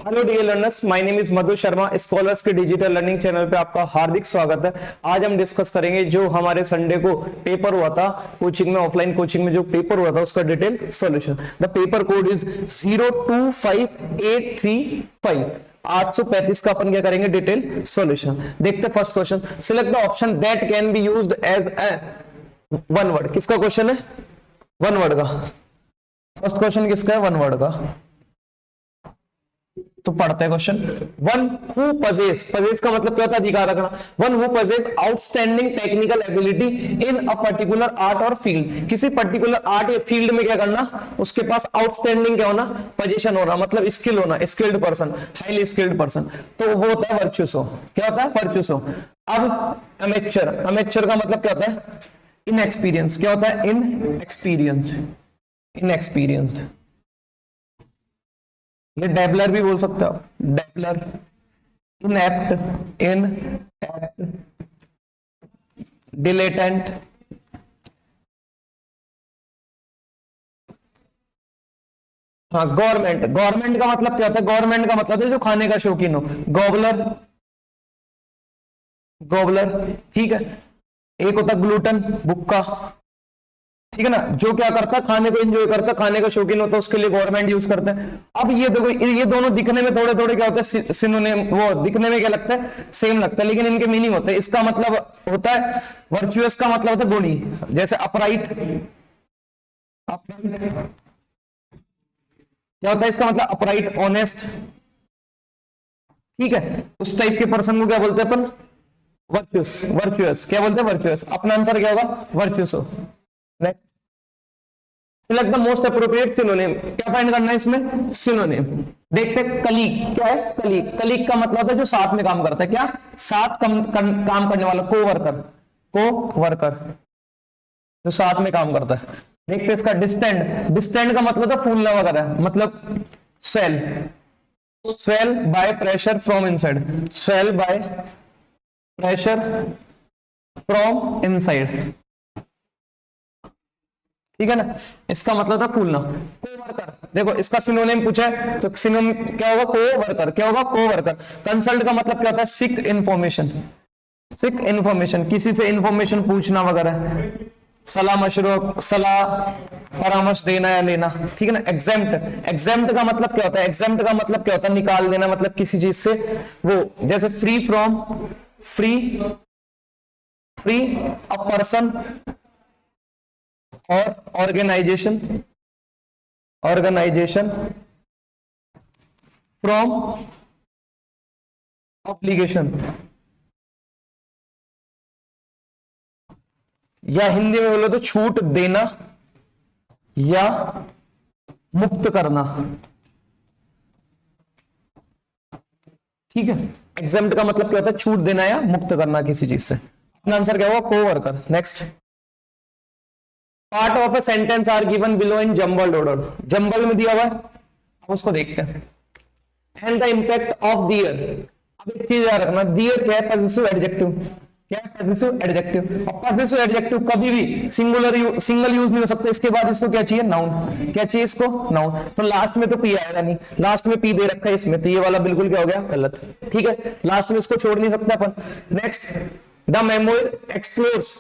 Hello dear learners, my name is Madhu Sharma. Scholars के digital learning channel पे आपका हार्दिक स्वागत है। आज हम डिस्कस करेंगे जो हमारे संडे को पेपर हुआ था कोचिंग में, ऑफलाइन कोचिंग में जो पेपर हुआ था उसका detail solution. The paper code is 025835। 835 का अपन क्या करेंगे, डिटेल सॉल्यूशन। देखते first question. Select the option that can be used as one word. किसका क्वेश्चन है? वन वर्ड का। फर्स्ट क्वेश्चन किसका है? वन वर्ड का। तो पढ़ते हैं question. One who possess, possess का मतलब क्या होता है? अधिकार रखना। One who possess outstanding technical ability in a particular art और फील्ड। किसी पर्टिकुलर आर्ट या फील्ड में क्या करना, उसके पास आउटस्टैंडिंग क्या होना, पोजीशन होना, मतलब स्किल होना, skilled person, highly skilled person, तो वो होता है वर्चुसो। क्या होता है? वर्चुसो। अब अमेच्योर, अमेच्योर का मतलब क्या होता है? इनएक्सपीरियंस। क्या होता है? Inexperience, inexperienced. ये डेबलर भी बोल सकते हो, डेबलर। इनएप्ट, इनएप्ट, डिलेटेंट, हाँ गवर्नमेंट। गवर्नमेंट का मतलब क्या होता है? गवर्नमेंट का मतलब है जो खाने का शौकीन हो, गॉबलर, गॉबलर। ठीक है। एक होता है ग्लूटन, भुक्का। ठीक है ना, जो क्या करता है, खाने को एंजॉय करता है, खाने का शौकीन होता है, उसके लिए गवर्नमेंट यूज करते हैं। अब ये देखो, ये दोनों दिखने में थोड़े थोड़े क्या होते हैं, सिनोनिम, वो दिखने में क्या लगता है, सेम लगता है, लेकिन इनके मीनिंग होते हैं। इसका मतलब होता है वर्चुअस, का मतलब होता है गुणी। जैसे अपराइट, अपराइट क्या होता है? इसका मतलब अपराइट, ऑनेस्ट। ठीक है, उस टाइप के पर्सन को क्या बोलते हैं अपन? Virtuous, virtuous. क्या बोलते हैं? वर्चुअस। अपना आंसर क्या होगा? वर्चुअस हो। Next, select the most appropriate synonym. क्या फाइंड करना है इसमें? सिनोनिम। देखते हैं। कलीग क्या है? कलीग, कलीग का मतलब होता है जो साथ में काम करता है। क्या? साथ काम करने वाला, को वर्कर, को वर्कर, जो साथ में काम करता है। देखते हैं इसका डिस्टेंड। डिस्टेंड का मतलब था फूलना वगैरह, मतलब swell, swell by pressure from inside, swell by pressure from inside. ठीक है ना, इसका मतलब था फूलना। कोवर्कर, देखो इसका सिनोनिम पूछा है तो सिनोनिम क्या होगा? कोवर्कर। क्या होगा? कोवर्कर। कंसल्ट का मतलब क्या होता है? सीक इन्फॉर्मेशन, सीक इन्फॉर्मेशन, किसी से इन्फॉर्मेशन पूछना वगैरह, सलाह मशवरा, सलाह परामर्श देना या लेना। ठीक है ना। एग्जेम्प्ट, एग्जेम्प्ट का मतलब क्या होता है? एग्जेम्प्ट का मतलब क्या होता है? निकाल देना, मतलब किसी चीज से वो, जैसे free from, free, free a person और ऑर्गेनाइजेशन, ऑर्गेनाइजेशन फ्रॉम ऑब्लिगेशन, या हिंदी में बोलो तो छूट देना या मुक्त करना। ठीक है। एग्जेम्प्ट का मतलब क्या होता है? छूट देना या मुक्त करना किसी चीज से। अपना आंसर क्या होगा? Coworker. Next, part of a sentence are given below in jumbled order. Jumble में दिया हुआ है, अब उसको देखते हैं। And the impact of their. अब एक चीज याद रखना, दियर क्या है? Positive adjective. क्या है? Positive adjective. और पॉजिटिव एडजेक्टिव कभी भी सिंगल यूज नहीं हो सकता। इसके बाद इसको क्या चाहिए? नाउन। क्या चाहिए इसको? नाउन। तो लास्ट में तो पी आएगा नहीं, लास्ट में पी दे रखा है इसमें, तो ये वाला बिल्कुल क्या हो गया? गलत। ठीक है, लास्ट में इसको छोड़ नहीं सकते अपन। Next, the memoir explores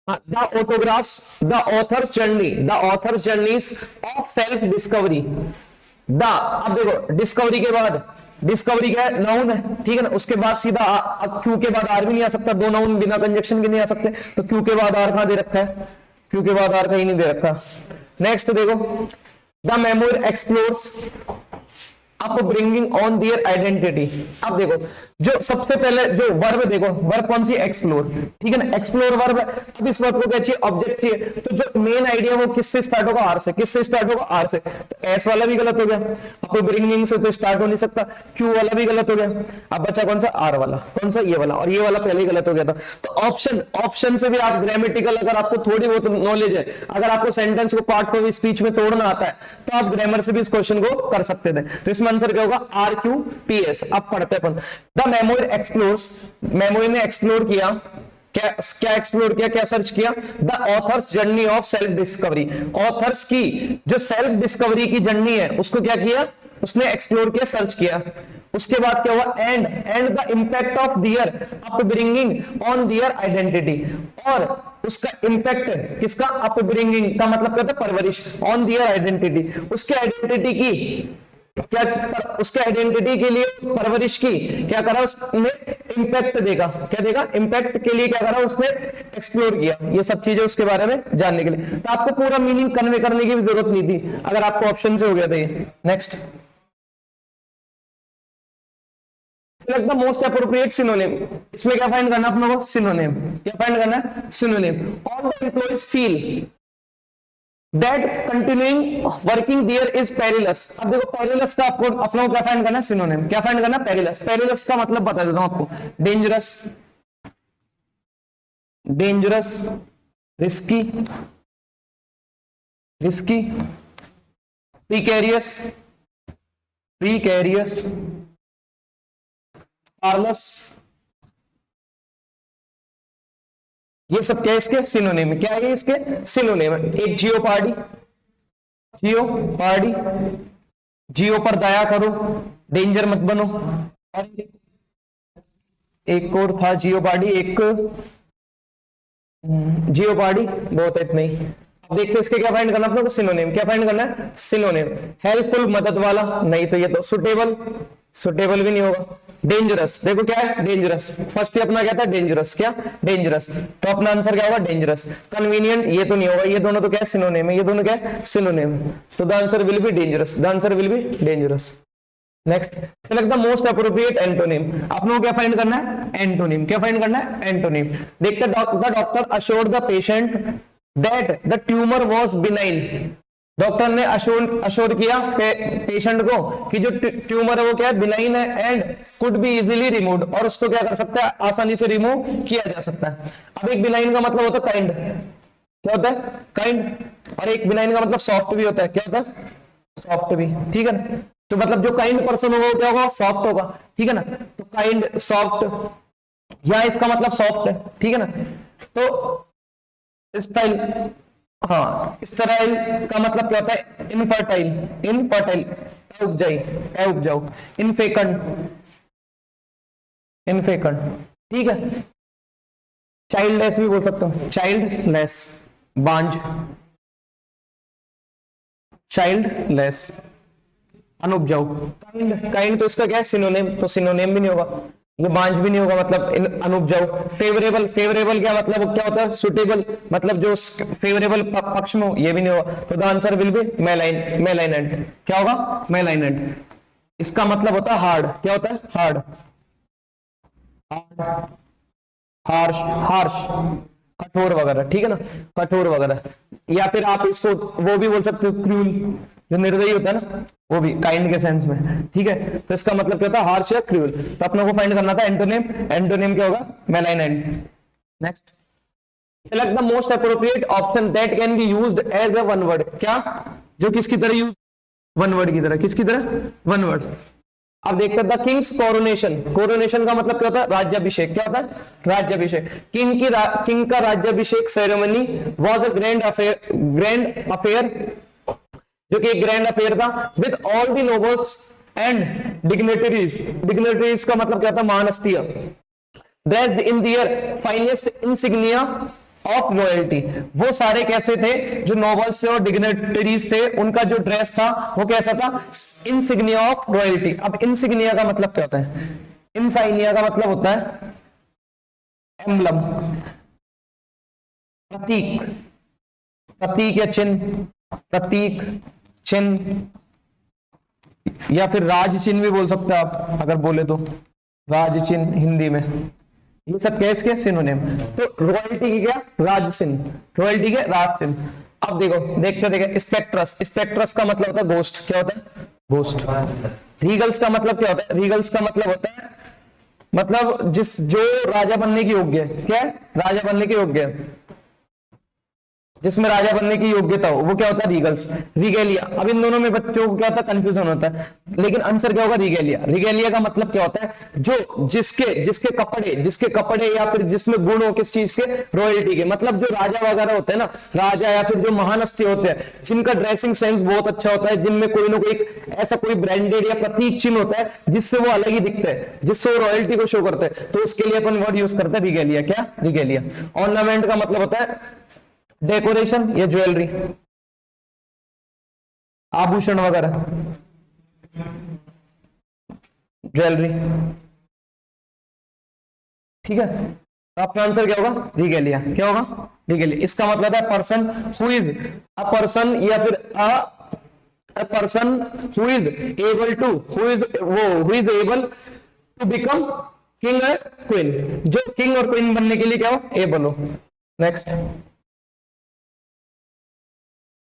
the autographs, the author's journey, the author's journeys of self discovery. the, अब देखो डिस्कवरी के बाद, डिस्कवरी क्या है? नाउन है। ठीक है ना, उसके बाद सीधा क्यू के बाद आर भी नहीं आ सकता, दो नाउन बिना कंजक्शन के नहीं आ सकते, तो क्यू के बाद आर कहां दे रखा है? क्यू के बाद आर कहीं नहीं दे रखा। नेक्स्ट देखो, the memoir explores upbringing on their identity. अब देखो, जो सबसे पहले जो वर्ब, देखो वर्ब कौन सी? एक्सप्लोर। ठीक है ना, एक्सप्लोर वर्ब। अब इस वर्ब को क्या चाहिए? ऑब्जेक्ट चाहिए। तो जो मेन आइडिया वो किससे स्टार्ट होगा? आर से। किससे स्टार्ट होगा? आर से। तो एस वाला भी गलत हो गया, अपब्रिंगिंग से तो स्टार्ट हो नहीं सकता। क्यू वाला भी गलत हो गया। अब बचा कौन सा? आर वाला। कौन सा? ये वाला। और ये वाला पहले ही गलत हो गया था। तो ऑप्शन, ऑप्शन से भी आप ग्रामेटिकल, अगर आपको थोड़ी बहुत नॉलेज है, अगर आपको सेंटेंस को पार्ट ऑफ स्पीच में तोड़ना आता है, तो आप ग्रामर से भी इस क्वेश्चन को कर सकते थे। तो इसमें आंसर क्या होगा? R Q P S. अब पढ़ते हैं अपन। द मेमोरी एक्सप्लोर्स, मेमोरी ने एक्सप्लोर किया, क्या क्या एक्सप्लोर किया, क्या सर्च किया? The author's journey of self discovery. Author's की जो सेल्फ डिस्कवरी की जर्नी है उसको क्या किया? उसने एक्सप्लोर किया, सर्च किया। उसके बाद क्या हुआ, and the impact of their upbringing on their identity, और उसका इंपैक्ट किसका, अपब्रिंगिंग का मतलब क्या होता है, परवरिश, ऑन दियर आइडेंटिटी, उसके आइडेंटिटी की क्या, उसके आइडेंटिटी के लिए परवरिश की क्या करा उसने, इंपैक्ट देगा, क्या देगा, इंपैक्ट के लिए क्या करा उसने, एक्सप्लोर किया। ये सब चीजें उसके बारे में जानने के लिए, तो आपको पूरा मीनिंग कन्वे करने की भी जरूरत नहीं थी अगर आपको ऑप्शन से हो गया था ये। Next, select the most appropriate synonym. इसमें क्या फाइंड करना अपने को, सिनोनिम। क्या फाइंड करना है, synonym. All the employees feel that continuing working there is perilous. अब देखो पेरिलस का आपको अपना क्या फाइंड करना है, सिनोनिम। क्या फाइंड करना है, पेरिलस। पेरिलस का मतलब बता देता हूं आपको, डेंजरस, डेंजरस, रिस्की, रिस्की, प्रीकैरियस, प्रीकैरियस, पार्लस, ये सब क्या है इसके सिनोनिम। क्या है इसके सिनोनिम। एक जियोपार्डी, जियोपार्डी, जियो पर दया करो, डेंजर मत बनो, और एक और था जियोपार्डी, एक जियोपार्डी, बहुत है इतना ही। अब देखते हैं इसके क्या फाइंड करना अपने को, सिनोनिम। क्या फाइंड करना है, सिनोनिम। हेल्पफुल, मदद वाला, नहीं तो ये तो सुटेबल, सुटेबल भी नहीं होगा। डेंजरस, देखो क्या है, डेंजरस, फर्स्ट ही अपना क्या था, डेंजरस। क्या, डेंजरस, तो अपना आंसर क्या होगा, डेंजरस। कन्वीनियंट, ये तो नहीं होगा, ये दोनों तो क्या है, सिनोनिम है, ये दोनों क्या है, सिनोनिम है, तो the answer will be dangerous, the answer will be dangerous. Next, select the most appropriate antonym. अपनों को क्या फाइंड करना है, एंटोनिम। क्या फाइंड करना है, एंटोनिम। देखते the doctor assured the patient that the tumour was benign. Doctor ने अश्योर किया पेशेंट को कि जो ट्यूमर है वो क्या है, बिनाइन है, and could be easily removed, और उसको क्या कर सकता है, आसानी से रिमूव किया जा सकता है। अब एक बिनाइन का मतलब होता है काइंड, क्या होता है, काइंड, और एक बिनाइन का मतलब सॉफ्ट भी होता है, क्या होता है, सॉफ्ट भी, ठीक है ना। तो मतलब जो काइंड पर्सन होगा वो क्या होगा, सॉफ्ट होगा, ठीक है ना। तो काइंड, सॉफ्ट, या इसका मतलब सॉफ्ट है, ठीक है ना। तो स्टाइल, हाँ, स्टेराइल का मतलब क्या होता है, इनफर्टाइल, इनफर्टाइल, उपजाई, उपजाऊ, इनफेकंट, इनफेकंट, ठीक है। चाइल्डलेस भी बोल सकते हो, चाइल्डलेस, बांझ, चाइल्डलेस, अनुपजाऊ। काइंड, काइंड तो इसका क्या है, सिनोनिम, तो सिनोनिम भी नहीं होगा, ये बांझ भी नहीं होगा, मतलब अनुपजाऊ। फेवरेबल, फेवरेबल क्या मतलब, क्या होता है, सुटेबल, मतलब जो फेवरेबल पक्ष में हो, ये भी नहीं होगा, तो the answer will be malign, malignant. क्या होगा, मेलाइनेंट। इसका मतलब होता है हार्ड, क्या होता है, हार्ड, हार्ड, हार्श, हार्श, कठोर वगैरह, ठीक है ना, कठोर वगैरह। या फिर आप इसको वो भी बोल सकते हो, क्रूल, जो निर्दयी होता है ना, वो भी काइंड के सेंस में, ठीक है। तो इसका मतलब क्या होता है, हार्श या क्रूल। तो अपने को फाइंड करना था एंटोनिम, एंटोनिम क्या होगा, malignant. Next, select the most appropriate option that can be used as a one word. क्या, जो किसकी तरह यूज, वन वर्ड की तरह, किसकी तरह, वन वर्ड। अब देखते हैं द किंग्स कोरोनेशन। कोरोनेशन का मतलब क्या होता है, राज्याभिषेक। क्या होता है, राज्याभिषेक। किंग का राज्याभिषेक ceremony was a grand affair, grand affair, जो कि एक ग्रैंड अफेयर था, with all the nobles and dignitaries. Dignitaries का मतलब क्या था, महानस्तिय, dressed in their finest insignia of royalty. वो सारे कैसे थे, जो नोबल्स थे और डिग्नेटरीज थे, उनका जो ड्रेस था वो कैसा था, इंसिग्निया ऑफ रॉयल्टी। अब इंसिग्निया का मतलब क्या होता है, इंसाइनिया का मतलब होता है एम्बलम, प्रतीक, प्रतीक या चिन्ह, प्रतीक, चिन्ह, या फिर राज चिन्ह भी बोल सकते हैं आप अगर बोले तो, राज चिन्ह हिंदी में। ये सब कैसे के सिनोनिम। तो रॉयल्टी की क्या, राज चिन्ह, रॉयल्टी के राज चिन्ह। अब देखो, देखते देखे, स्पेक्ट्रस, स्पेक्ट्रस का मतलब होता है घोस्ट। क्या होता है, घोस्ट। रीगल्स का मतलब क्या होता है, रीगल्स का मतलब होता है, मतलब जो राजा बनने की योग्य है। क्या है, राजा बनने के योग्य है। जिसमें राजा बनने की योग्यता हो, वो क्या होता है? रीगल्स। रिगेलिया, अब इन दोनों में बच्चों को क्या होता है? कंफ्यूजन होता है, लेकिन आंसर क्या होगा? रिगेलिया। रिगेलिया का मतलब क्या होता है? जो जिसके कपड़े या फिर जिसमें गुण हो किस चीज के? रॉयल्टी के। मतलब जो राजा वगैरह होते हैं ना, राजा या फिर जो महान हस्ती होते हैं, जिनका ड्रेसिंग सेंस बहुत अच्छा होता है, जिनमें कोई ना कोई ऐसा कोई ब्रांडेड या प्रतीक चिन्ह होता है जिससे वो अलग ही दिखते हैं, जिससे वो रॉयल्टी को शो करते हैं, तो उसके लिए अपन वर्ड यूज करते हैं रिगेलिया। क्या? रिगेलिया। ऑर्नामेंट का मतलब होता है डेकोरेशन या ज्वेलरी, आभूषण वगैरह, ज्वेलरी। ठीक है, तो आपका आंसर क्या होगा? रिगेलिया। क्या होगा? रिगेलिया। इसका मतलब है person who is a person या फिर a person who is able to who is able to become king और क्वीन, जो किंग और क्वीन बनने के लिए क्या हो? एबल हो। Next,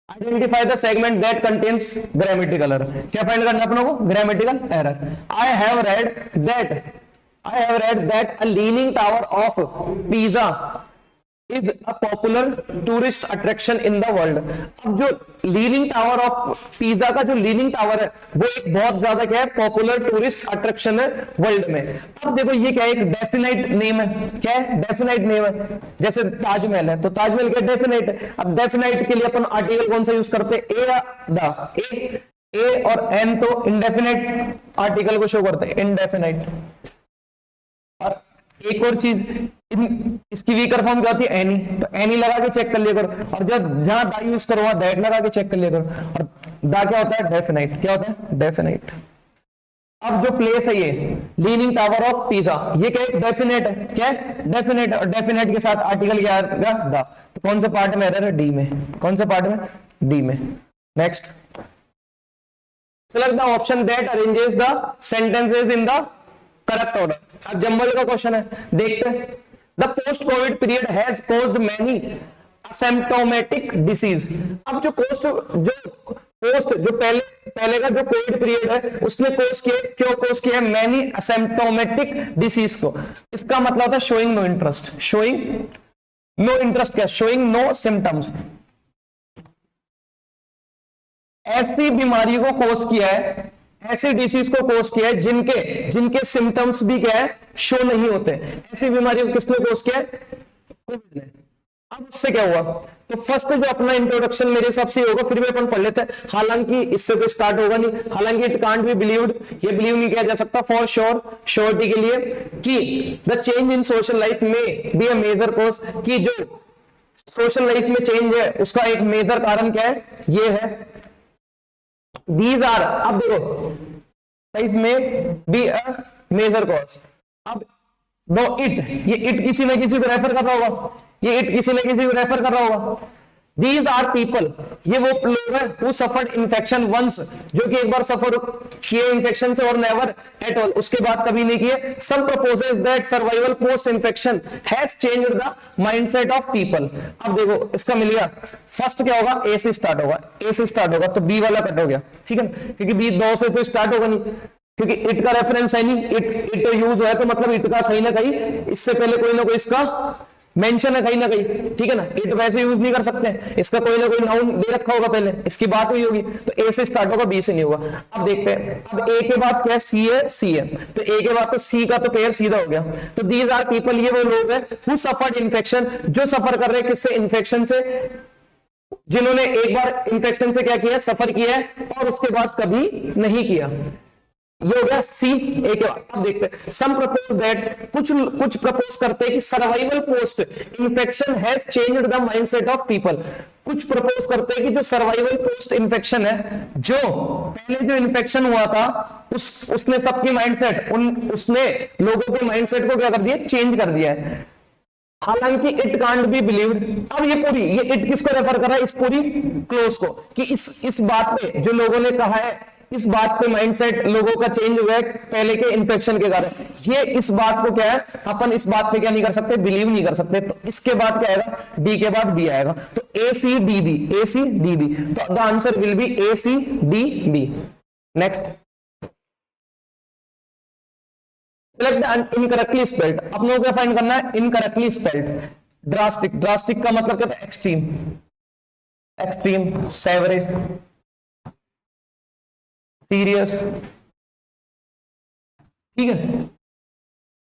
identify the segment that contains grammatical error. क्या फाइंड करना है अपनों को? Grammatical error. I have read that a leaning tower of Pisa is a popular tourist attraction in the world. अब जो लीनिंग टावर ऑफ पीजा का जो leaning tower है, वो एक बहुत ज्यादा क्या है? पॉपुलर टूरिस्ट अट्रैक्शन है वर्ल्ड में। अब देखो ये क्या है? एक डेफिनाइट नेम है। क्या है? डेफिनाइट नेम है। जैसे ताजमहल है, तो ताजमहल क्या? डेफिनाइट है। अब डेफिनाइट के लिए अपन आर्टिकल कौन सा यूज करते हैं? ए या द? ए और एन तो इंडेफिनाइट आर्टिकल को शो करते हैं, इंडेफिनाइट। और एक और चीज, इसकी वीकर फॉर्म क्या होती है? एनी। तो एनी लगा के चेक कर लिया करो, और जब जहां दा यूज करो वहां दैट लगा के चेक कर लिया करो। और दा क्या होता है? डेफिनाइट। क्या होता है? डेफिनाइट। अब जो प्लेस है ये लीनिंग टावर ऑफ पीजा, ये क्या है? डेफिनेट है। क्या है? डेफिनेट। और डेफिनेट के साथ आर्टिकल क्या आएगा? दा। तो कौन से पार्ट में एरर है? डी में। कौन से पार्ट में? डी में। Next, select the option that arranges the sentences in the correct order। अब जंबल का क्वेश्चन है, देखते हैं। The post Covid period has caused many asymptomatic disease. अब जो पहले का जो कोविड पीरियड है, उसने क्यों कॉज किया? मैनी असिम्प्टोमेटिक डिसीज को। इसका मतलब होता है showing no interest. Showing no interest क्या? Showing no symptoms. ऐसी बीमारी को कोस किया है, ऐसी डिसीज को कोस किया है जिनके सिम्टम्स भी क्या है? शो नहीं होते। ऐसी बीमारी को किसने कोस किया है? कोविड ने। अब उससे क्या हुआ? तो फर्स्ट जो अपना इंट्रोडक्शन मेरे हिसाब से होगा, फिर भी अपन पढ़ लेते हैं। हालांकि इससे तो स्टार्ट होगा नहीं, हालांकि इट कांट बी बिलीव्ड, ये बिलीव नहीं किया जा सकता फॉर श्योर, श्योरिटी के लिए, कि the change in social life में बी अ मेजर कॉज, कि जो सोशल लाइफ में चेंज है उसका एक मेजर कारण क्या है? ये है। These are, अब देखो, लाइफ में बी अ मेजर कॉज। अब दो इट, ये इट किसी न किसी को रेफर कर रहा होगा, ये इट किसी न किसी को रेफर कर रहा होगा। These are people, ये वो लोग हैं who suffered infection once, जो कि एक बार सफर किए इन्फेक्शन से, और नेवर एट ऑल, उसके बाद कभी नहीं किए। Some proposes that survival post infection has changed the mindset of people। अब देखो इसका मिल गया। फर्स्ट क्या होगा? ए से स्टार्ट होगा, ए से स्टार्ट होगा, तो बी वाला कट हो गया। ठीक है, क्योंकि बी दो से तो स्टार्ट होगा नहीं, क्योंकि इट का रेफरेंस है नहीं। इट यूज है तो मतलब इट का कहीं ना कहीं इससे पहले कोई ना कोई इसका मेंशन है कहीं ना कहीं। ठीक है ना, इट वैसे यूज नहीं कर सकते, इसका कोई ना कोई नाउन दे रखा होगा, पहले इसकी बात हुई होगी, तो ए से स्टार्ट होगा, बी से नहीं होगा। अब देखते हैं, अब ए के बाद क्या है? सी है, सी है, तो ए के बाद तो सी का तो पेयर सीधा हो गया। तो दीज आर पीपल, ये वो लोग हैं हु सफर्ड इन्फेक्शन, जो सफर कर रहे हैं किससे? इन्फेक्शन से, जिन्होंने एक बार इन्फेक्शन से क्या किया? सफर किया है, और उसके बाद कभी नहीं किया। ये हो गया सी। एक अब देखते हैं, सम प्रपोज दैट, कुछ प्रपोज करते हैं कि survival post infection has changed the mindset of people. कुछ प्रपोज करते हैं कि जो सर्वाइवल पोस्ट इन्फेक्शन है, जो पहले जो इन्फेक्शन हुआ था उसने सबकी माइंडसेट, उसने लोगों के माइंडसेट को क्या कर दिया? चेंज कर दिया है। हालांकि इट कांट बी बिलीव्ड। अब ये इट किसको रेफर कर रहा है? इस पूरी क्लोज को, कि इस बात पे जो लोगों ने कहा है, इस बात पे माइंडसेट लोगों का चेंज हुआ है पहले के इन्फेक्शन के कारण। ये इस बात को क्या है? अपन इस बात पे क्या नहीं कर सकते? बिलीव नहीं कर सकते। तो इसके बाद क्या आएगा? डी के बाद बी आएगा, तो A C D B, A C D B, तो the answer will be A C D B. Next, select the incorrectly spelled. अपनों को फाइंड करना है इनकरेक्टली स्पेल्ड। ड्रास्टिक, ड्रास्टिक का मतलब क्या था? एक्सट्रीम। एक्सट्रीम, सेवरे, सीरियस, ठीक है।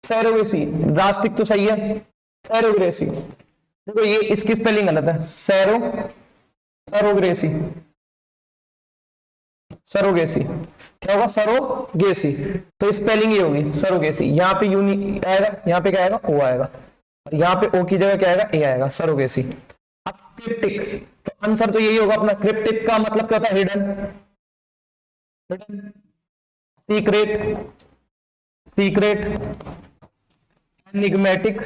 सैरोगेसी, ड्रास्टिक तो सही है। सैरोग्रेसी, देखो ये इसकी स्पेलिंग गलत है, सरोगेसी, सरोगेसी क्या होगा, सरोगेसी, तो स्पेलिंग ये होगी सरोगेसी। यहाँ पे यू नहीं आएगा, यहाँ पे क्या आएगा, ओ आएगा, यहाँ पे ओ की जगह क्या आएगा, ए आएगा, सरोगेसी। अब क्रिप्टिक, तो आंसर तो यही होगा अपना। क्रिप्टिक का मतलब क्या होता है, hidden, hidden, secret, secret, enigmatic,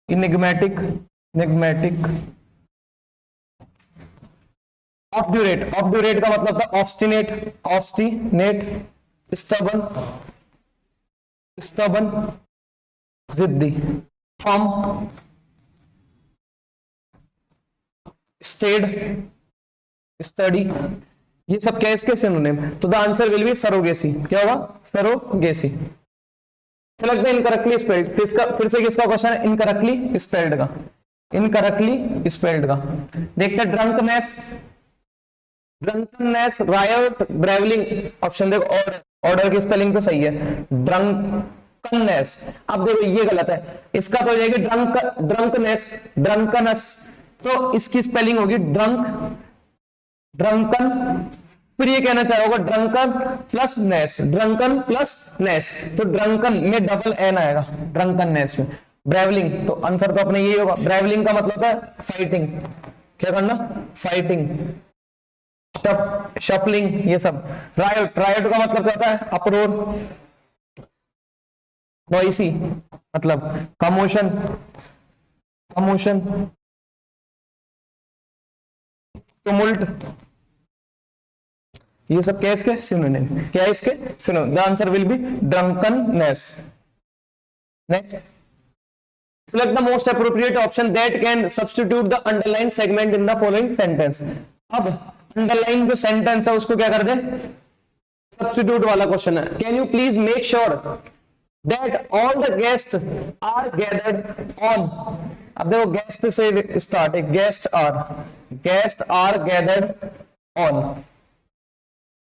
enigmatic, enigmatic, obdurate, obdurate का मतलब था ऑब्स्टिनेट, ऑब्स्टिनेट, स्टबन, स्टबन, जिद्दी, फर्म, स्टेड, स्टडी, ये सब क्या है इसके सिनोनिम। तो the answer will be surrogacy, क्या होगा, सरोगेसी। लगता है इनकरेक्टली स्पेल्ड, फिर से किसका क्वेश्चन है, इनकरेक्टली स्पेल्ड का, इनकरेक्टली स्पेल्ड का। देखते हैं ड्रंकनेस, ड्रंकनेस, रायट, ब्रेवलिंग, ऑप्शन देखो, ऑर्डर की स्पेलिंग तो सही है, ड्रंकनेस। अब देखो ये गलत है, इसका तो हो जाएगी ड्रंकनेस, ड्रंकनेस, तो इसकी स्पेलिंग होगी ड्रंक, ड्रंकन, फिर ये कहना चाह होगा ड्रंकन प्लस नेस, ड्रंकन प्लस नेस, तो ड्रंकन में डबल एन आएगा, ड्रंकन नेस में। ब्रेवलिंग, तो आंसर तो अपने यही होगा। ब्रेवलिंग का मतलब है फाइटिंग, क्या करना, फाइटिंग, शफलिंग, ये सब। रायट, रायट का मतलब क्या होता है, अपरोर, नॉइसी मतलब कमोशन, कमोशन, टुमुल्ट, ये सब क्या है इसके सिनोनिम, क्या है इसके synonym. The answer will B drunkenness. Next, select the most appropriate option that can substitute the underlined segment in the following sentence। अब अंडरलाइन जो सेंटेंस है उसको क्या कर दे, सब्स्टिट्यूट वाला क्वेश्चन है। Can you please make sure that all the guest are gathered on, अब देखो गेस्ट से स्टार्ट है, गेस्ट आर गैदर्ड ऑन,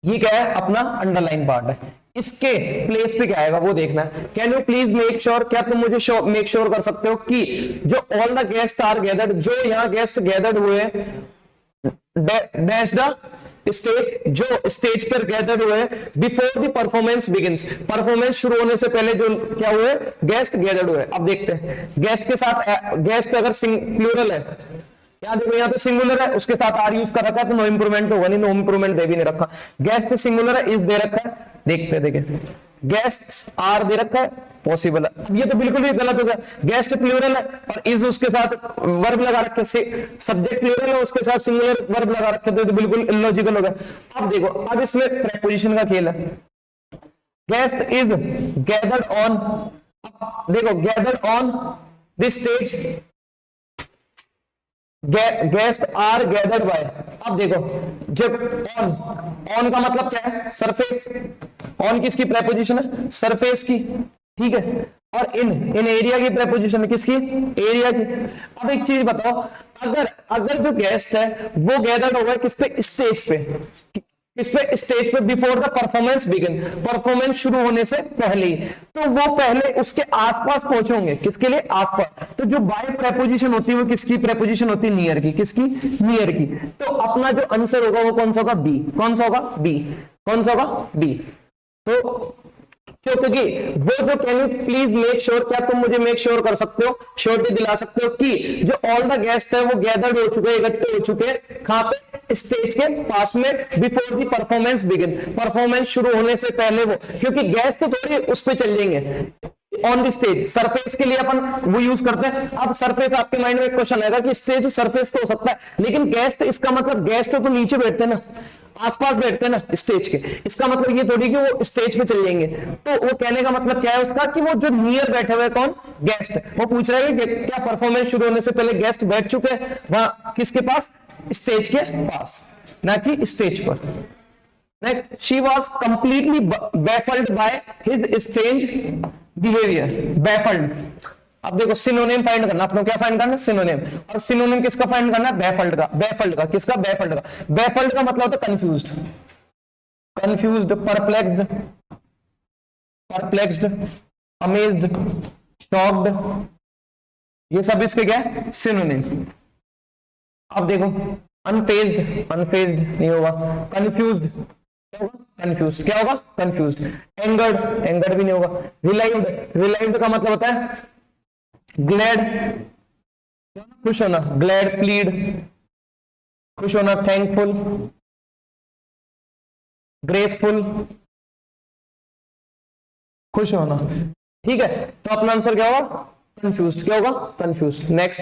ये क्या है अपना अंडरलाइन पार्ट है। इसके प्लेस पे क्या आएगा वो देखना है। Can you please make sure, क्या तुम मुझे मेक श्योर कर सकते हो कि जो all the guest are gathered, जो यहाँ गेस्ट गैदर्ड हुए डैश द स्टेज, जो स्टेज पर गैदर्ड हुए before the performance begins, performance शुरू होने से पहले जो क्या हुए गेस्ट गैदर्ड हुए। अब देखते हैं गेस्ट के साथ, गेस्ट अगर प्लूरल है, यहाँ देखो यहाँ तो सिंगुलर है, उसके साथ आर यूज कर रखा है तो नो इंप्रूवमेंट होगा नहीं, नो इंप्रूवमेंट दे भी नहीं रखा। गेस्ट सिंगुलर है, इज दे रखा है, देखते देखें गेस्ट आर दे रखा है, पॉसिबल है। अब ये तो बिल्कुल भी गलत हो गया, गेस्ट प्लूरल है और इज उसके साथ वर्ब लगा रखे, सब्जेक्ट प्लूरल है उसके साथ सिंगुलर वर्ब लगा रखे, तो बिल्कुल इलॉजिकल हो गया। अब देखो अब इसमें प्रीपोजिशन का खेल है। गेस्ट इज गैदर्ड ऑन, देखो gathered on this stage, guest are gathered by. अब देखो जब ऑन, ऑन का मतलब क्या है, सरफेस, ऑन किसकी प्रेपोजिशन है, सरफेस की, ठीक है। और इन एरिया की प्रेपोजिशन है किसकी, एरिया की। अब एक चीज बताओ, अगर जो गेस्ट है वो गैदर्ड होगा किस पे, स्टेज पे, किस पे, स्टेज पे before the performance begin, performance शुरू होने से पहले, तो वो पहले उसके आसपास पहुंचे होंगे, किसके लिए, आसपास। तो जो बाय प्रेपोजिशन होती है वो किसकी प्रेपोजिशन होती है, नियर की, किसकी, नियर की। तो अपना जो आंसर होगा वो कौन सा होगा, बी, कौन सा होगा, बी, कौन सा होगा, बी। तो क्योंकि वो जो can you please make sure, क्या तुम मुझे मेक श्योर कर सकते हो, श्योरिटी दिला सकते हो कि जो ऑल द गेस्ट है वो गैदर्ड हो चुके, इकट्ठे हो चुके, कहां पे, स्टेज के पास में, before the performance begin, performance शुरू होने से पहले वो, क्योंकि गेस्ट तो थोड़ी उस पे चल जाएंगे ऑन द स्टेज, सरफेस के लिए अपन वो यूज करते हैं। अब सरफेस, आपके माइंड में एक क्वेश्चन आएगा कि स्टेज सरफेस तो हो सकता है, लेकिन गेस्ट, इसका मतलब गेस्ट तो नीचे बैठते हैं ना, आसपास बैठते हैं ना स्टेज के, इसका मतलब ये थोड़ी कि वो स्टेज पे चल जाएंगे। तो वो कहने का मतलब क्या है उसका, कि वो जो नियर बैठे हुए कौन, गेस्ट, वो पूछ रहे हैं कि क्या परफॉर्मेंस शुरू होने से पहले गेस्ट बैठ चुके हैं वहां, किसके पास, स्टेज के पास, ना कि स्टेज पर। Next, she was completely baffled by his strange behaviour, baffled. अब देखो सिनोनिम फाइंड करना, अपने क्या फाइंड करना है, सिनोनिम। और सिनोनिम किसका फाइंड करना है, बेफल्ट का। बेफल्ट का किसका, बेफल्ट का। बेफल्ट का मतलब होता है confused, confused, perplexed, perplexed, amazed, shocked, ये सब इसके क्या है, सिनोनिम। अब देखो अनफेज्ड, अनफेज्ड नहीं होगा। कंफ्यूज्ड, कंफ्यूज, क्या होगा, कंफ्यूज्ड। एंगर्ड, एंगर्ड भी नहीं होगा। रिलाइव्ड, रिलाइव्ड का मतलब होता है ग्लैड, खुश होना, ग्लैड, प्लीड, खुश होना, थैंकफुल, ग्रेसफुल, खुश होना। ठीक है, तो अपना आंसर क्या होगा, कंफ्यूज्ड। क्या होगा, confused. Next,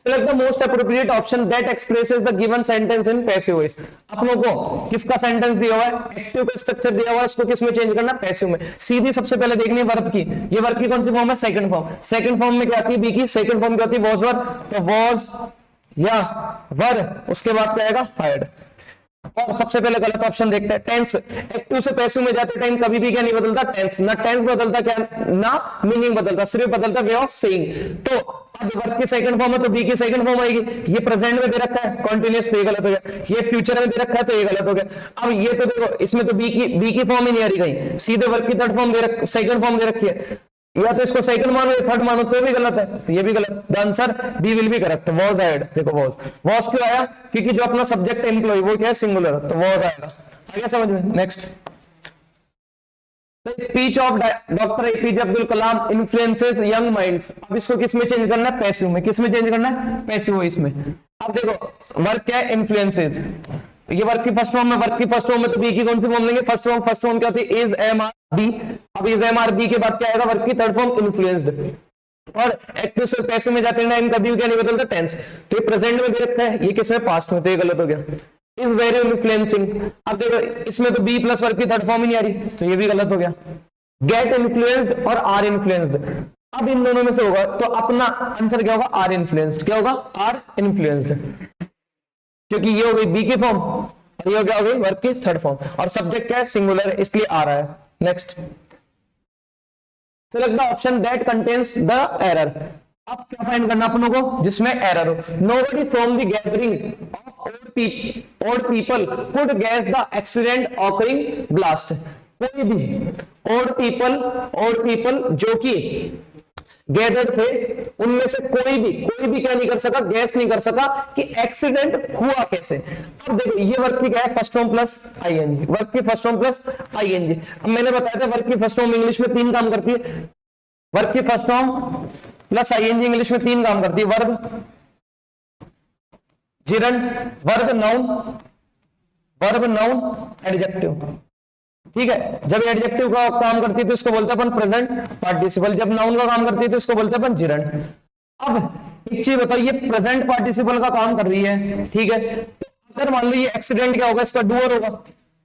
select the most appropriate option that expresses the given sentence in passive voice। अपनों को किसका सेंटेंस दिया हुआ है, एक्टिव का स्ट्रक्चर दिया हुआ है, उसको किस में चेंज करना, पैसिव में। सीधी सबसे पहले देखनी है वर्ब की। ये वर्ब की कौन सी फॉर्म है, सेकंड फॉर्म। सेकंड फॉर्म में क्या आती है, बी की। सेकंड फॉर्म क्या होती है, वॉज वर, तो वॉज या वर, उसके बाद क्या आएगा, हायर्ड। और सबसे पहले गलत ऑप्शन देखते हैं, टेंस। एक्टिव से पैसिव में जाते टाइम कभी भी क्या नहीं बदलता, टेंस। ना टेंस बदलता, क्या ना मीनिंग बदलता, सिर्फ बदलता वे ऑफ सेइंग। तो अब वर्ब की सेकंड फॉर्म है तो बी की सेकंड फॉर्म आएगी। ये प्रेजेंट में दे रखा है कॉन्टिन्यूअस, तो ये गलत हो गया। ये फ्यूचर में दे रखा है तो ये गलत हो गया। अब ये तो देखो इसमें तो बी की फॉर्म ही नहीं आ रही कहीं, सीधे वर्ब की थर्ड फॉर्म दे रखी, सेकंड फॉर्म दे रखी है। या तो इसको सेकंड मानो या थर्ड मानो, तो भी गलत है, तो ये भी गलत। The answer B will be correct. Was hired, देखो वॉज, वॉज क्यों आया, क्योंकि जो अपना सब्जेक्ट एम्प्लॉय वो क्या है, सिंगुलर, तो वॉज आएगा। आ गया समझ में। Next, the speech of doctor APJ Abdul Kalam influences young minds. अब इसको किस में चेंज करना है, पैसिव में। किस में चेंज करना है, पैसिव वॉइस में। अब देखो वर्क क्या है, इन्फ्लुएंसेस। ये वर्क की फर्स्ट फॉर्म में, वर्क की फर्स्ट फॉर्म में तो बी की कौन सी फॉर्म लेंगे, फर्स्ट फॉर्म। फर्स्ट फॉर्म क्या होती है, इज एम आर बी। अब इज एम आर बी के बाद क्या आएगा, वर्क की थर्ड फॉर्म, इन्फ्लुएंस्ड। और एक्टिव से पैसिव में जाते हैं ना, कभी क्या नहीं बदलता, टेंस। तो ये प्रेजेंट में दे रखा है, ये किसमें, पास्ट में, तो ये गलत हो गया। Is very influencing. अब देखो इसमें तो बी प्लस वर्क की थर्ड फॉर्म ही नहीं आ रही, तो ये भी गलत हो गया। गेट इन्फ्लुएंस्ड और आर इन्फ्लुएंस्ड। अब इन दोनों में से होगा तो अपना आंसर क्या होगा, आर इन्फ्लुएंस्ड। क्या होगा, आर इन्फ्लुएंस्ड, क्योंकि ये हो गई बी की फॉर्म और ये क्या हो गई वर्ब की थर्ड फॉर्म, और सब्जेक्ट क्या है, सिंगुलर, इसलिए आ रहा है। Next, select the option that contains the error. अब क्या फाइंड करना अपनों को, जिसमें एरर हो। Nobody from the gathering of old people could gas the accident occurring blast. कोई भी ओल्ड पीपल जो कि गैदर थे, उनमें से कोई भी क्या नहीं कर सका, गैस नहीं कर सका कि एक्सीडेंट हुआ कैसे। अब देखो ये वर्ब की क्या है, first form plus ING. Verb की फर्स्ट फॉर्म प्लस आईएनजी। अब मैंने बताया था वर्ब की फर्स्ट फॉर्म इंग्लिश में 3 काम करती है। वर्ब की first form plus ING English में 3 काम करती है, verb, gerund, verb noun, adjective. ठीक है, जब एडजेक्टिव का काम करती है तो इसको बोलते हैं अपन प्रेजेंट पार्टिसिपल, जब नाउन का काम करती है तो इसको बोलते हैं अपन जिरंड। अब एक चीज बताइए, प्रेजेंट पार्टिसिपल का काम कर रही है, ठीक है, अगर मान लो ये एक्सीडेंट क्या होगा, इसका डूअर होगा,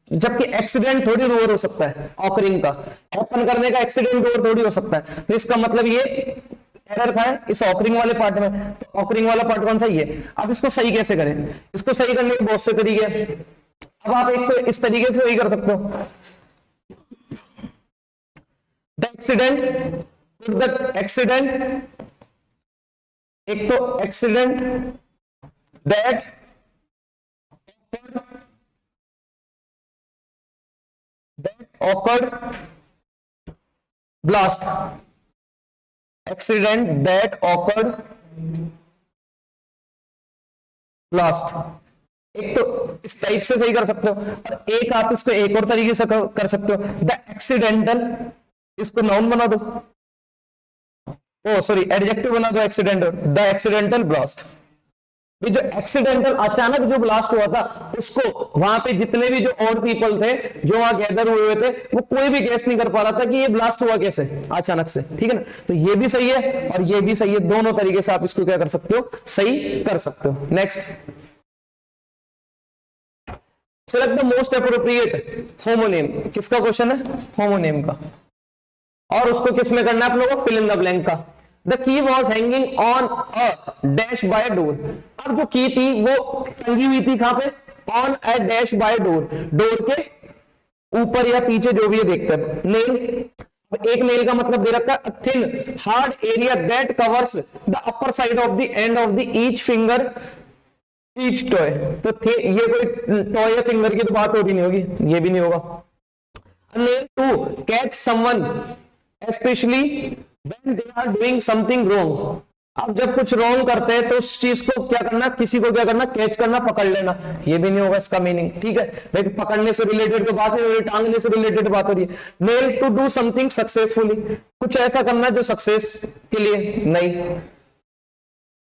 जबकि एक्सीडेंट थोड़ी डूअर हो सकता है, ऑकरिंग का हैपन करने का एक्सीडेंट डूअर थोड़ी हो सकता है। तो इसका मतलब ये एरर का है इस ऑकरिंग वाले पार्ट में। तो ऑकरिंग वाला पार्ट कौन सा, ये। अब इसको सही कैसे करें, इसको सही करने के बहुत से तरीके हैं। अब आप एक तो इस तरीके से सही कर सकते हो, द एक्सीडेंट, एक तो accident that awkward blast, accident that awkward blast. एक तो इस टाइप से सही कर सकते हो, और एक आप इसको एक और तरीके से कर सकते हो, द एक्सीडेंटल, इसको नाउन बना दो, ओ सॉरी एडजेक्टिव बना दो, एक्सीडेंटल, द एक्सीडेंटल ब्लास्ट। जो एक्सीडेंटल अचानक जो ब्लास्ट हुआ था, उसको वहां पे जितने भी जो ऑड पीपल थे जो वहां गैदर हुए थे, वो कोई भी गेस नहीं कर पा रहा था कि ये ब्लास्ट हुआ कैसे अचानक से, ठीक है ना। तो ये भी सही है और ये भी सही है, दोनों तरीके से आप इसको क्या कर सकते हो, सही कर सकते हो। Next, select the most appropriate homonym. किसका क्वेश्चन है, होमोनेम का, और उसको किसमें करना है आप लोगों को, फिल इन द ब्लैंक का। The key was hanging on a dash by door. अब जो की थी वो टंगी हुई थी कहां पे, on a dash by door, door के ऊपर या पीछे जो भी ये देखते हैं, नेल। अब एक नेल का मतलब दे रखा है thin hard area that covers the upper side of the end of the each finger each toy. तो ये कोई टॉय या फिंगर की तो बात होती नहीं होगी, ये भी नहीं होगा। Nail to catch someone especially when they are doing something wrong. अब जब कुछ रॉन्ग करते हैं तो उस चीज को क्या करना, किसी को क्या करना, कैच करना, पकड़ लेना, ये भी नहीं होगा इसका मीनिंग। ठीक है, लेकिन पकड़ने से रिलेटेड तो बात है, टांगने से रिलेटेड बात हो रही है। Nail to do something successfully, कुछ ऐसा करना जो सक्सेस के लिए नहीं,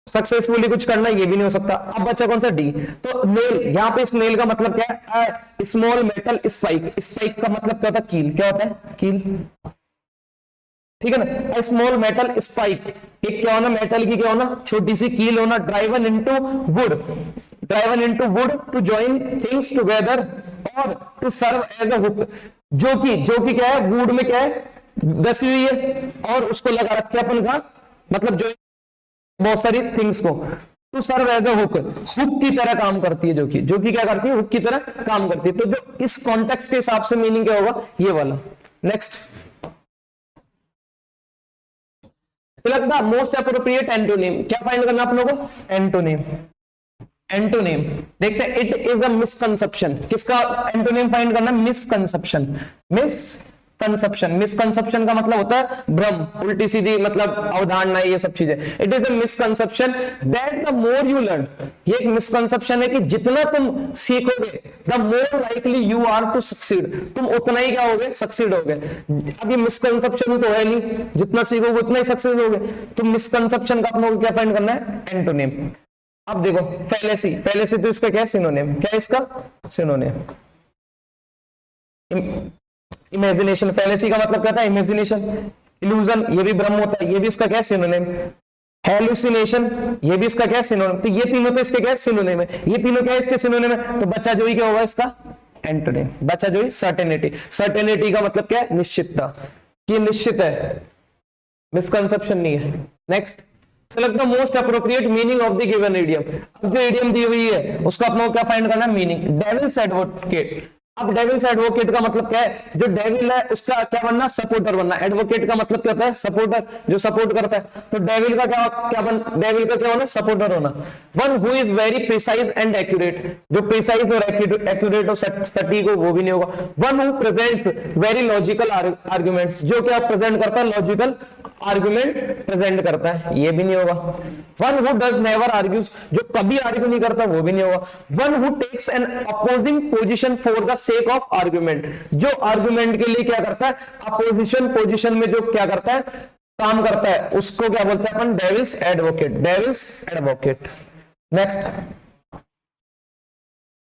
सक्सेसफुली कुछ करना, ये भी नहीं हो सकता। अब बच्चा कौन सा डी। तो नेल, यहां पे इस नेल का मतलब क्या है, स्मॉल मेटल स्पाइक। स्पाइक का मतलब क्या होता है, कील। क्या होता है, कील। ठीक है ना, स्मॉल मेटल स्पाइक, एक क्या होना, मेटल की क्या होना, छोटी सी कील होना। Driven into wood, driven into wood to join things together और to serve as a hook. जो कि क्या है, वुड में क्या है, दसी हुई है और उसको लगा रखे अपन का, मतलब जो बहुत सारी थिंग्स को, to serve as a hook, hook की तरह काम करती है। जो कि क्या करती है, हुक की तरह काम करती है। तो जो इस कॉन्टेक्स्ट के हिसाब से मीनिंग क्या होगा, ये वाला। Next, select the most appropriate antonym. क्या फाइंड करना आप लोगों को, एंटोनिम। एंटोनिम देखते हैं, इट इज अ मिसकंसेप्शन। किसका एंटोनिम फाइंड करना, मिसकंसेप्शन। मिसकंसेप्शन, मिसकंसेप्शन का मतलब होता है भ्रम, उल्टी सीधी मतलब अवधारणा, ये सब चीजें। It is a misconception that the more you learn, ये एक मिसकंसेप्शन है कि जितना तुम सीखोगे the more likely you are to succeed, तुम उतना ही क्या होगे, सक्सीड होगे। अब ये मिसकंसेप्शन तो है नहीं, जितना सीखोगे उतना ही सक्सेस होगे। तो मिसकंसेप्शन का अपने को क्या फाइंड करना है, एंटोनिम। अब देखो फैलेसी, फैलेसी तो इसका क्या है, सिनोनिम। क्या है इसका, सिनोनिम। इमेजिनेशन, फैलेसी का मतलब क्या था, इमेजिनेशन। इल्यूजन, ये भी भ्रम होता है, ये भी इसका क्या है, सिनोनिम। हेलुसिनेशन, ये भी इसका क्या है, सिनोनिम। तो ये तीनों तो इसके क्या है, सिनोनिम है। ये तीनों क्या है, इसके सिनोनिम है। तो बच्चा जो ही क्या होगा इसका, एंटोनिम। बच्चा जो ही सर्टेनिटी, सर्टेनिटी का मतलब क्या है, निश्चितता, कि निश्चित है, मिसकंसेप्शन नहीं है। Next, select the most appropriate meaning of the given idiom. अब जो इडियम दी हुई है उसका अपना क्या फाइंड करना है, मीनिंग। डेविल्स एडवोकेट, अब डेविल्स एडवोकेट का मतलब क्या है, जो डेविल है उसका क्या बनना, सपोर्टर बनना। एडवोकेट का मतलब क्या होता है, सपोर्टर, जो सपोर्ट करता है। तो डेविल का डेविल का क्या होना, सपोर्टर होना। One who is very precise and accurate, जो प्रिसाइज और एक्यूरेट और सटीक हो, वो भी नहीं होगा। One who presents very logical arguments, जो क्या प्रेजेंट करता है, लॉजिकल आर्गुमेंट प्रेजेंट करता है, ये भी नहीं होगा। One who does never argues, जो कभी आर्ग्यू नहीं करता, वो भी नहीं होगा। One who takes an opposing position for the sake of argument, जो आर्ग्यूमेंट के लिए क्या करता है, अपोजिशन पोजीशन में जो क्या करता है, काम करता है, उसको क्या बोलते हैं अपन, devil's advocate. Devil's advocate. Next,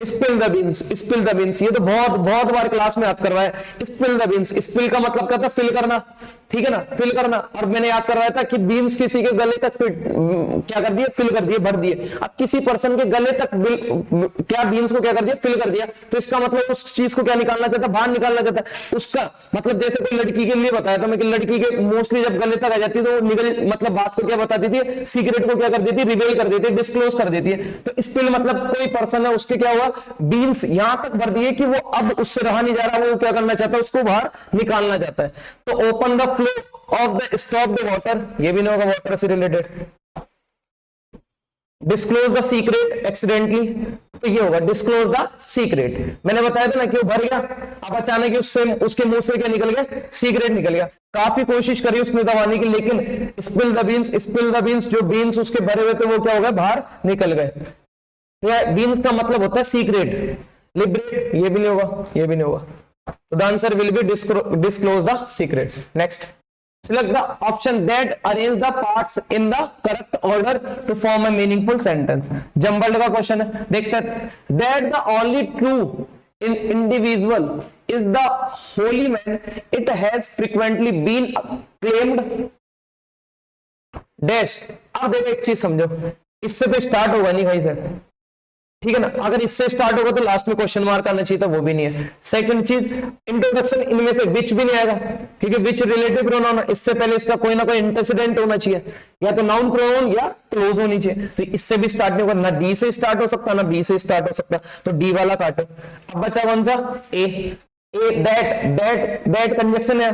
spill the beans, spill the beans, ये तो बहुत बार क्लास में याद करवाया। स्पिल द बीन्स, स्पिल का मतलब क्या था, फिल करना। ठीक है ना, फिल करना। और मैंने याद करवाया था कि बीन्स किसी के गले तक क्या कर दिए, फिल कर दिए, भर दिए। अब किसी पर्सन के गले तक क्या बीन्स को क्या कर दिया, फिल कर दिया। तो इसका मतलब उस चीज को क्या निकालना चाहता, बाहर निकालना चाहता है। उसका मतलब जैसे कोई लड़की के लिए बताया था मैं कि लड़की के मोस्टली जब गले तक आ जाती है तो निकल, मतलब बात को क्या बता देती है, सीक्रेट को क्या कर देती है, रिवील कर देती है, डिस्क्लोज कर देती है। तो स्पिल मतलब कोई पर्सन है, उसके क्या हुआ, बीन्स यहां तक भर दिए कि वो अब उससे रहा नहीं जा रहा, वो क्या करना चाहता है, उसको बाहर निकालना चाहता है। तो open the flow of the stop the water, ये भी नहीं होगा, वाटर से related. Disclose the secret accidentally, तो ये होगा डिस्क्लोज द सीक्रेट। मैंने बताया था ना कि वो भर गया, अब अचानक उससे उसके मुंह से क्या निकल गया, सीक्रेट निकल गया। काफी कोशिश करी उसने दबाने की, लेकिन spill the beans, spill the beans, जो बीन्स उसके भरे हुए थे वो क्या हो गए, बाहर निकल गए। तो बीन्स का मतलब होता है सीक्रेट। लिबरेट, ये भी नहीं होगा, ये भी नहीं होगा। तो the answer will be disclose the secret. Next, select the option that arrange the parts in the correct order to form a meaningful sentence। Jumbled का क्वेश्चन है, देखते हैं। that the only true in individual is the holy man, it has frequently been claimed dash। अब देखो एक चीज समझो, इससे तो स्टार्ट होगा नहीं भाई सर, ठीक है ना। अगर इससे स्टार्ट होगा तो लास्ट में क्वेश्चन मार्क आना चाहिए था, वो भी नहीं है। सेकंड चीज, इंट्रोडक्शन, इनमें से विच भी नहीं आएगा, क्योंकि विच रिलेटिव प्रोनाउन है, इससे पहले इसका कोई ना कोई इंटरसिडेंट होना चाहिए, या तो नाउन प्रोनाउन या क्लोज होनी चाहिए। तो इससे भी स्टार्ट नहीं होगा, ना डी से स्टार्ट हो सकता, ना बी से स्टार्ट हो सकता, तो डी वाला काटो। अब बचा कौन सा, ए। दैट कंजक्शन है,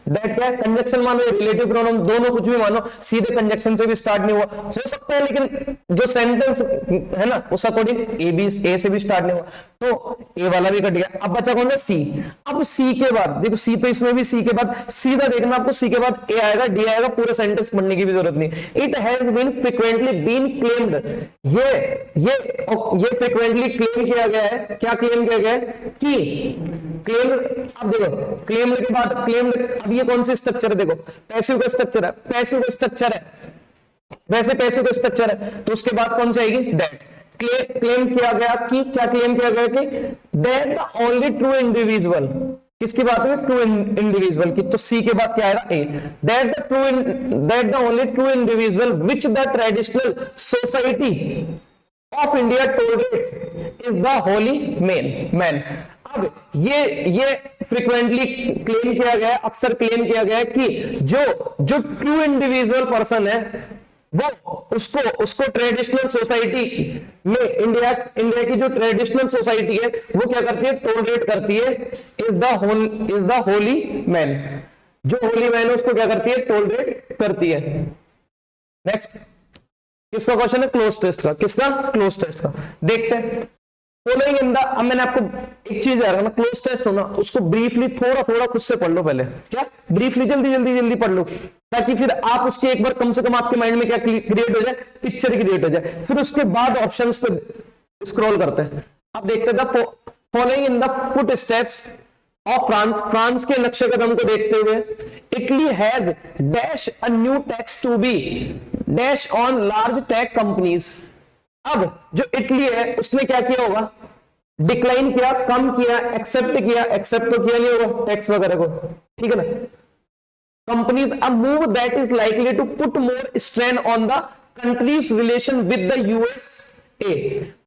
दैट क्या है, कंजक्शन मानो, रिलेटिव प्रोनाउन, दोनों कुछ भी मानो, सीधे कंजक्शन से भी स्टार्ट नहीं हुआ हो सकता है, लेकिन जो सेंटेंस है ना उस अकॉर्डिंग ए से भी स्टार्ट नहीं हुआ, तो ए वाला भी कट गया। अब बचा कौन सा, सी। अब सी के बाद देखो, सी तो इसमें भी, सी के बाद सीधा देखना आपको, सी के बाद ए आएगा, डी आएगा, पूरे सेंटेंस पढ़ने की भी जरूरत नहीं। It has been frequently been claimed, ये फ्रीक्वेंटली क्लेम किया गया है, क्या क्लेम किया गया है कि क्लेम, अब देखो क्लेम के बाद क्लेम, अब ये कौन सी स्ट्रक्चर है, देखो पैसिव का स्ट्रक्चर है, पैसिव का स्ट्रक्चर है, वैसे पैसिव का स्ट्रक्चर है, तो उसके बाद कौन सी आएगी, दैट। क्लेम किया गया कि, क्या क्लेम किया गया कि that the only true individual, किसकी बात है, ट्रू इंडिविजुअल की, तो सी के बाद क्या आएगा, A. That the only true individual which the traditional society of India tolerates is the holy man. अब ये फ्रीक्वेंटली क्लेम किया गया है, अक्सर क्लेम किया गया है कि जो ट्रू इंडिविजुअल पर्सन है वो उसको ट्रेडिशनल सोसाइटी में, इंडिया की जो ट्रेडिशनल सोसाइटी है वो क्या करती है, टोलरेट करती है, इज द होली मैन, जो होली मैन है उसको क्या करती है, टोलरेट करती है। नेक्स्ट किसका क्वेश्चन है, क्लोज टेस्ट का, किसका, क्लोज टेस्ट का, देखते हैं। फॉलोइंग इन द, अब मैंने आपको एक चीज ना, क्लोज टेस्ट हो ना, उसको ब्रीफली थोड़ा खुद से पढ़ लो पहले, क्या ब्रीफली जल्दी पढ़ लो, ताकि फिर आप उसके एक बार कम से कम आपके माइंड में क्या क्रिएट हो जाए, पिक्चर क्रिएट हो जाए, फिर उसके बाद ऑप्शंस पे स्क्रॉल करते हैं। अब देखते हैं following in the footsteps of France के नक्शे कदम को देखते हुए, Italy has dash a new tax to be dash on large tech companies. अब जो इटली है उसने क्या किया होगा, डिक्लाइन किया, कम किया, एक्सेप्ट किया, एक्सेप्ट तो किया नहीं होगा टैक्स वगैरह को, ठीक है ना। Companies, a move that is likely to put more strain on the country's relation with the USA.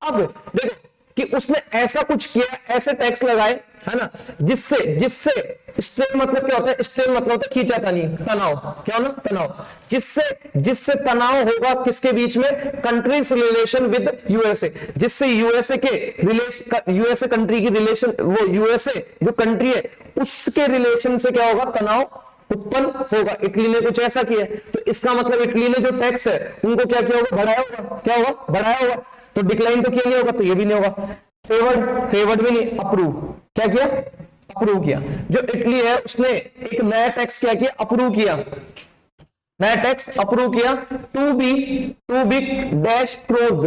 अब देखो कि उसने ऐसा कुछ किया, ऐसे टैक्स लगाए, है ना, जिससे स्ट्रेन मतलब क्या होता है, स्ट्रेन मतलब होता है खींचातानी, तनाव, क्या होना, तनाव, जिससे तनाव होगा किसके बीच में, कंट्रीज रिलेशन विद यूएसए, जिससे यूएसए कंट्री की रिलेशन, वो यूएसए जो कंट्री है उसके रिलेशन से क्या होगा, तनाव उत्पन्न होगा। इटली ने कुछ ऐसा किया, तो इसका मतलब इटली ने जो टैक्स है उनको क्या किया होगा, बढ़ाया होगा, क्या होगा, बढ़ाया होगा, तो डिक्लाइन तो किया नहीं होगा, तो ये भी नहीं होगा। फेवर्ड भी नहीं, अप्रूव, क्या किया, अप्रूव किया। जो इटली है उसने एक नया टैक्स क्या किया, अप्रूव किया, नया टैक्स अप्रूव किया, to be dash closed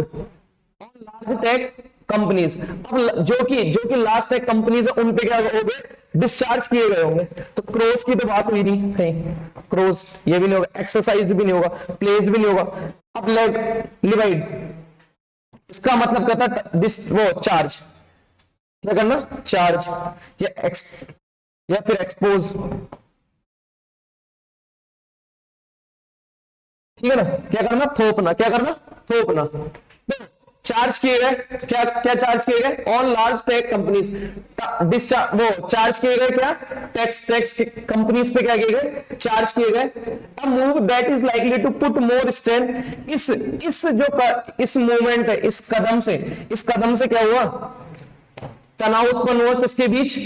on large tech companies. अब जो कि लार्ज टेक कंपनीज है उन पे क्या हो गए, डिस्चार्ज किए गए होंगे, तो क्रोज की तो बात हुई नहीं कहीं, क्रोज ये भी नहीं होगा, एक्सरसाइज भी नहीं होगा, प्लेस्ड भी नहीं होगा। अब लिवाइड, इसका मतलब क्या था, वो चार्ज, क्या करना, चार्ज या फिर एक्सपोज, ठीक है ना, क्या करना, थोपना, क्या करना, थोपना। तो चार्ज किए गए, क्या चार्ज किए गए, on large tech companies, discharge, वो चार्ज किए गए, क्या टैक्स कंपनीज पे क्या किए गए, चार्ज किए गए। A move that is likely to put more strain, इस मूवमेंट है, इस कदम से क्या हुआ, तनाव उत्पन्न हुआ किसके बीच,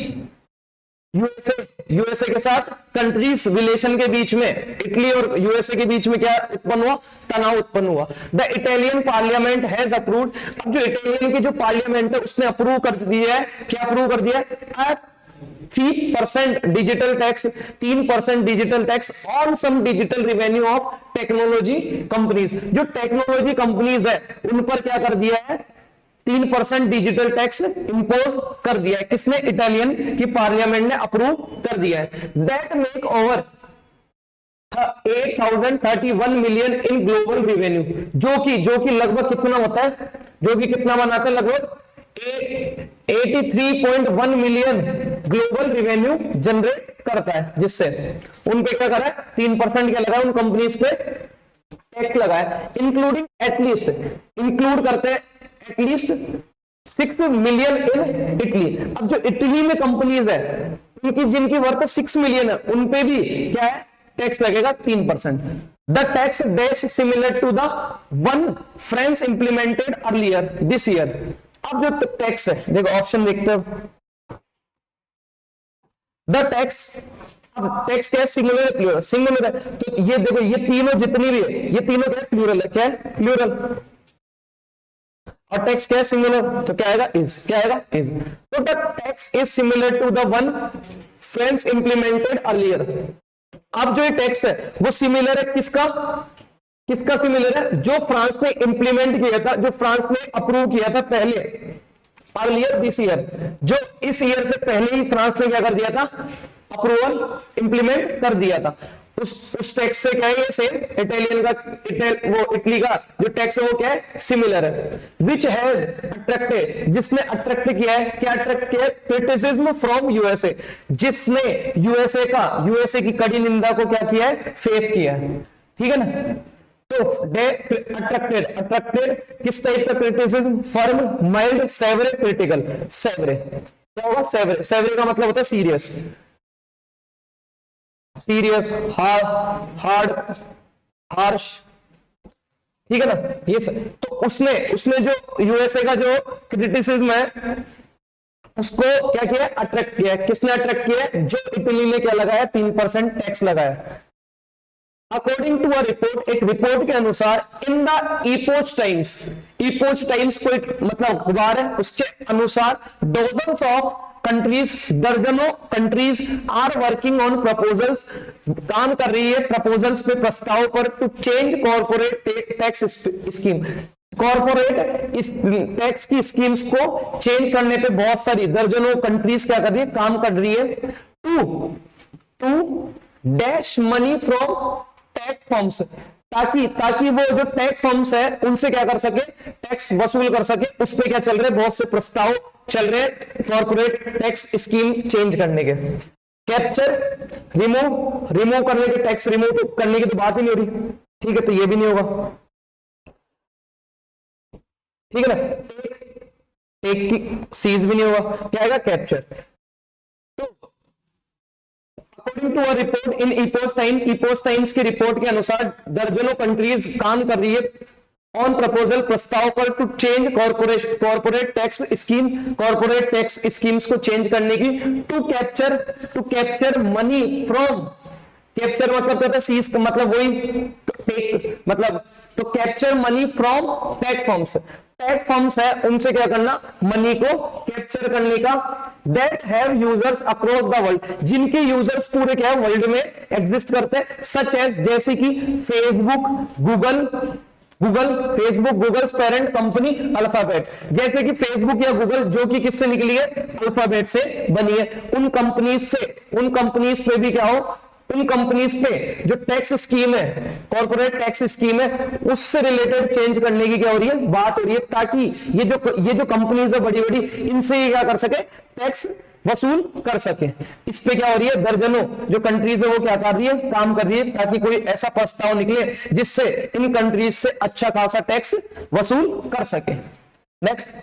यूएसए के साथ कंट्रीज रिलेशन के बीच में, इटली और यूएसए के बीच में क्या उत्पन्न हुआ, तनाव उत्पन्न हुआ। The Italian parliament has approved, अब जो इटालियन की जो पार्लियामेंट है उसने अप्रूव कर दिया है, क्या अप्रूव कर दिया है, 3% digital tax, 3% digital tax on some digital revenue of technology companies. जो टेक्नोलॉजी कंपनीज है उन पर क्या कर दिया है, 3% डिजिटल टैक्स इंपोज कर दिया है, किसने, इटालियन की पार्लियामेंट ने अप्रूव कर दिया है। That make over 8,031 million in global revenue, जो कि लगभग कितना होता है, जो कि कितना बनाता है, लगभग 83.1 मिलियन ग्लोबल रेवेन्यू जनरेट करता है, जिससे उन पे क्या करा है, 3% क्या लगा, उन कंपनीज पे टैक्स लगाया, इंक्लूडिंग एटलीस्ट, इंक्लूड करते हैं एटलीस्ट 6 मिलियन इन इटली। अब जो इटली में कंपनीज है उनकी, जिनकी वर्थ 6 मिलियन है, उन पे भी क्या है, टैक्स लगेगा 3%। The tax dash similar to the one France implemented earlier this year. अब जो टैक्स है, देखो ऑप्शन देखते हैं, द टैक्स, अब टैक्स क्या है, सिंगुलर है प्लूरल, सिंगुलर है तो ये देखो ये तीनों जितनी भी है ये तीनों क्या है, प्लूरल है, क्या है प्लूरल, और टैक्स क्या है सिंगुलर, तो क्या आएगा इज, क्या आएगा इज, तो the tax is similar to the one France implemented earlier. अब जो ये टैक्स है वो सिमिलर है किसका, किसका सिमिलर है, जो फ्रांस ने इंप्लीमेंट किया था, जो फ्रांस ने अप्रूव किया था पहले, अर्लियर दिस ईयर, जो इस ईयर से पहले ही फ्रांस ने क्या कर दिया था, अप्रूवल इंप्लीमेंट कर दिया था, उस टैक्स से क्या है ये सेम, इटालियन का वो इटली का जो टैक्स है वो क्या है, सिमिलर है, विच हैज अट्रैक्टेड, जिसने अट्रैक्ट किया है, क्या अट्रैक्ट किया है, क्रिटिसिज्म फ्रॉम यूएसए, जिसने यूएसए की कड़ी निंदा को क्या किया है, फेस किया है, ठीक है ना। तो अट्रैक्टेड किस टाइप का criticism, firm, mild, severe, critical, severe, क्या होगा सेवरे, सेवरे का मतलब होता है सीरियस, सीरियस, हार्ड, हार्श, ठीक है ना ये तो उसने जो यूएसए का जो क्रिटिसिज्म है उसको क्या किया, अट्रैक्ट किया, किसने अट्रैक्ट किया, जो इटली ने क्या लगाया, 3% टैक्स लगाया। अकॉर्डिंग टू अ रिपोर्ट, एक रिपोर्ट के अनुसार, इन द इपोच टाइम्स कोई मतलब अखबार है, उसके अनुसार डॉजन्स ऑफ कंट्रीज, दर्जनों countries are working on proposals, काम कर रही है प्रपोजल्स पे, प्रस्ताव पर, to change corporate tax scheme, corporate इस टैक्स की स्कीम्स को चेंज करने पे बहुत सारी दर्जनों कंट्रीज क्या कर रही है, काम कर रही है, to dash money from tax firms, ताकि वो जो टैक्स फर्म्स है उनसे क्या कर सके, टैक्स वसूल कर सके, उस पे क्या चल रहे, बहुत से प्रस्ताव चल रहे कॉर्पोरेट टैक्स स्कीम चेंज करने के। कैप्चर, रिमूव करने के, टैक्स रिमूव तो करने की तो बात ही नहीं हो रही, ठीक है, तो ये भी नहीं होगा, ठीक है ना, टेक की सीज भी नहीं होगा, क्या आएगा capture. According to a report in Epoch Times की रिपोर्ट के अनुसार दर्जनों कंट्रीज काम कर रही है ऑन प्रपोजल, प्रस्ताव पर, to change corporate tax scheme, corporate tax schemes को चेंज करने की, to capture money from, capture मतलब क्या होता है, सीज मतलब वही टेक मतलब, तो capture money from tax firms है उनसे क्या करना, मनी को कैप्चर करने का, that have users across the world, जिनके यूजर्स पूरे क्या है वर्ल्ड में एग्जिस्ट करते हैं, सच एज जैसे कि Facebook, Google parent company alphabet, जैसे कि फेसबुक या गूगल जो कि किससे निकली है, अल्फाबेट से बनी है, उन कंपनीज पे भी क्या हो, उन कंपनीज पे जो टैक्स स्कीम है, कॉर्पोरेट टैक्स स्कीम है, उससे रिलेटेड चेंज करने की क्या हो रही है, बात हो रही है, ताकि ये जो कंपनीज है बड़ी बड़ी, इनसे ये क्या कर सके, टैक्स वसूल कर सके। इस पे क्या हो रही है, दर्जनों जो कंट्रीज है वो क्या कर रही है, काम कर रही है, ताकि कोई ऐसा प्रस्ताव निकले जिससे इन कंट्रीज से अच्छा खासा टैक्स वसूल कर सके। नेक्स्ट,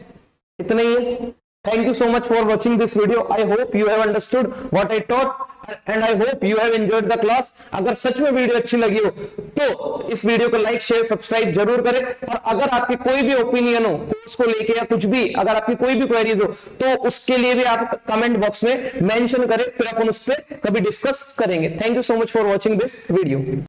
इतना ही है। Thank you so much for watching this video. I hope you have understood what I taught and I hope you have enjoyed the class. अगर सच में वीडियो अच्छी लगी हो तो इस वीडियो को लाइक, शेयर, सब्सक्राइब जरूर करें, और अगर आपकी कोई भी ओपिनियन हो कोर्स को लेके या कुछ भी, अगर आपकी कोई भी क्वेरीज हो तो उसके लिए भी आप कमेंट बॉक्स में मेंशन करें, फिर अपन उस पर कभी डिस्कस करेंगे। Thank you so much for watching this video.